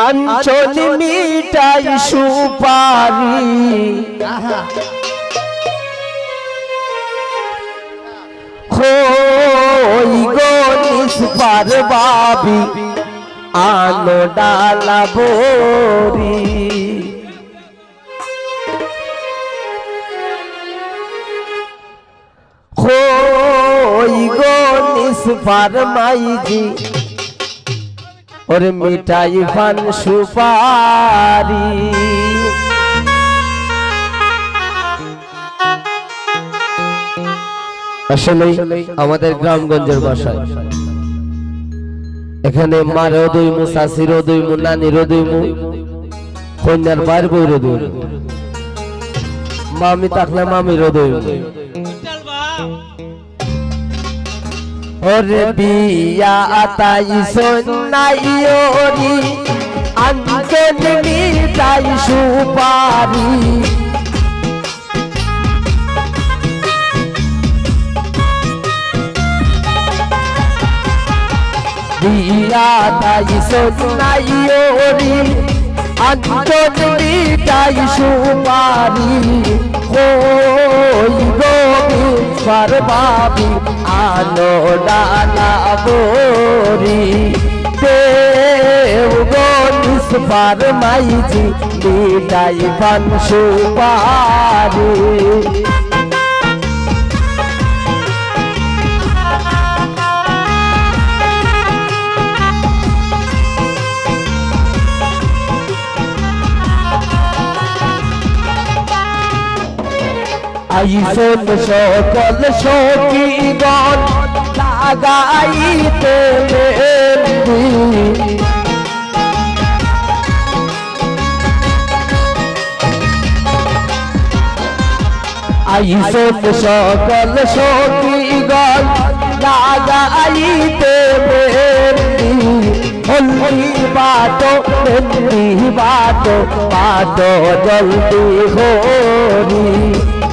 अंचल मिठाई सुपारी होई गो निस्पार बाबी आनो डाला बोरी होई गो निस्पार माई जी और मिठाई पान सुपारी আসলে আমাদের গ্রামগঞ্জের ভাষায় এখানে মার দইমু শাশির দইমু নানির দইমু কন্যার বাইর বইর দইমু মামি থাকলে মামির দইমু ওরে বিয়া আতাই সন্নাইওরি আনকেন মিঠাই সুপারি বিয়া আতাই সন্নাইওরি আনকেন মিঠাই সুপারি হই গো বিস্বার বাবি আলো ডালা बोरी देव गो निस्पार माई जी मिठाई पान सुपारी आईफोन सकल सखीगण लागाइते मेहंदी आईफोन सकल सखीगण लागाइते मेहंदी हल्दी बाटो मेहंदी बाटो बाटो जल्दी होरी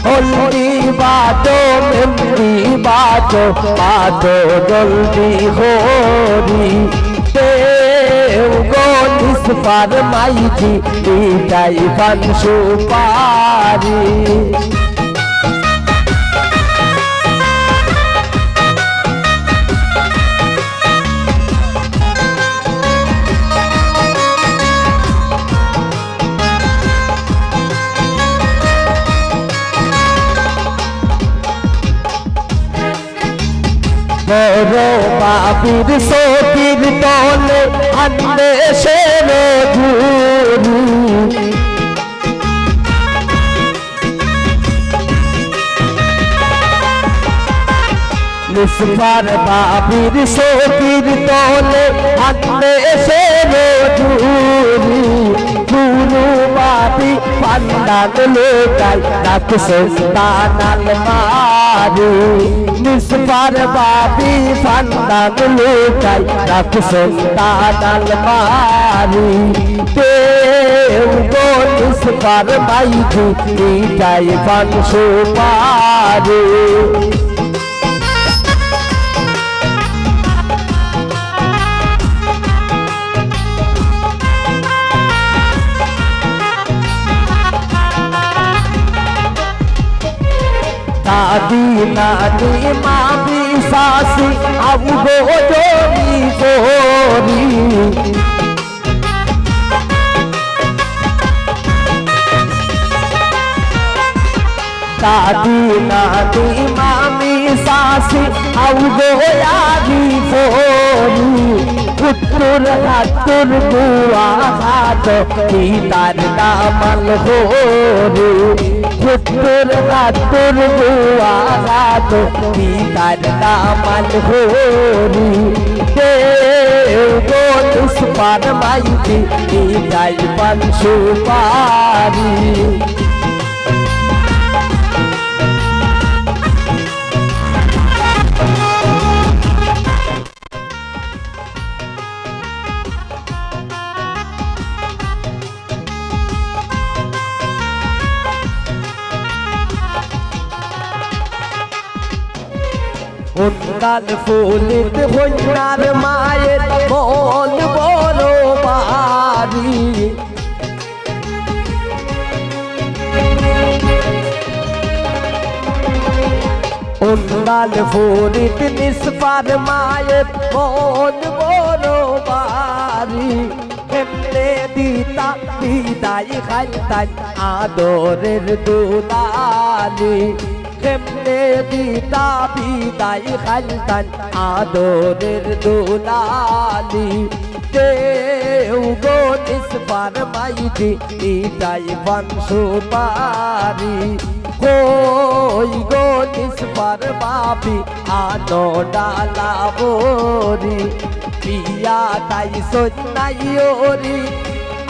हल्दी बाटो मेहंदी बाटो बाटो जल्दी होरी देव गो निस्पार माई जी मिठाई पान सुपारी বড় বাবির সতীর তলে আন্দেশের ঝুরি নিস্পার বাবির সতীর তলে আন্দেশের ঝুরি গুরু বাবি পান্ডাল লোকাই রাখছে দানাল মারি निस्पार बाबी पांडाल लोकाई राखছে दानाल मारी देव गो निस्पार माई जी मिठाई पान सुपारी दादी नानी मामी सासी अब गोरी गोरी दादी नानी मामी सासी अब गोरी गोरी पुत्र हाथुर बुआ हाथ पितार दामल होरी पुत्र हाथुर बुआ हाथ पितार दामल होरी देव गो निस्पार माई जी मिठाई पान सुपारी उन्दाल फूलित हुन्नार माয়ের মন লাল ফরিদ নিসবার মায়ের মন বড় বাড়ি কেমনে দিতা বিদায় খাইতাই আদরের দুলালি কেমনে দিতা বিদায় খাইতাই আদরের দুলালি দেউ গো নিসবার মাইজি ইটাই বংশু পারি কই গো নিসবার বাপি আনো ডালা বরি পিয়া তাই সন্নাই ওরি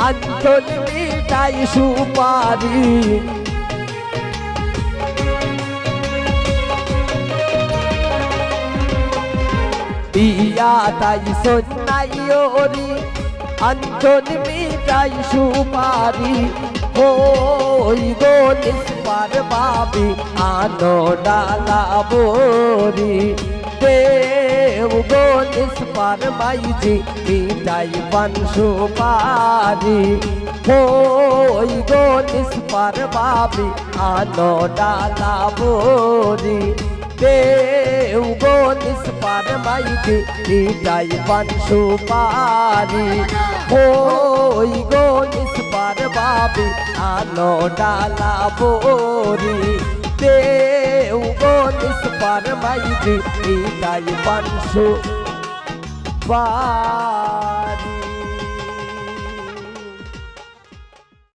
আন্তন মিটাই সুপারি পিয়া তাই সন্নাই ওরি আন্তন মিটাই সুপারি ওই গো নিসবার বাপি আনো ডালা বরি দেউ গো নিসবার মাইজি ইটাই বংশু পারি ওই গো নিসবার বাপি আনো ডালা বরি দেউ গো নিসবার মাইজি ইটাই বংশু পারি ওই গো নিসবার বাপি আনো ডালা বরি দেউ গো নিসবার মাইজি ইটাই বংশু পারি।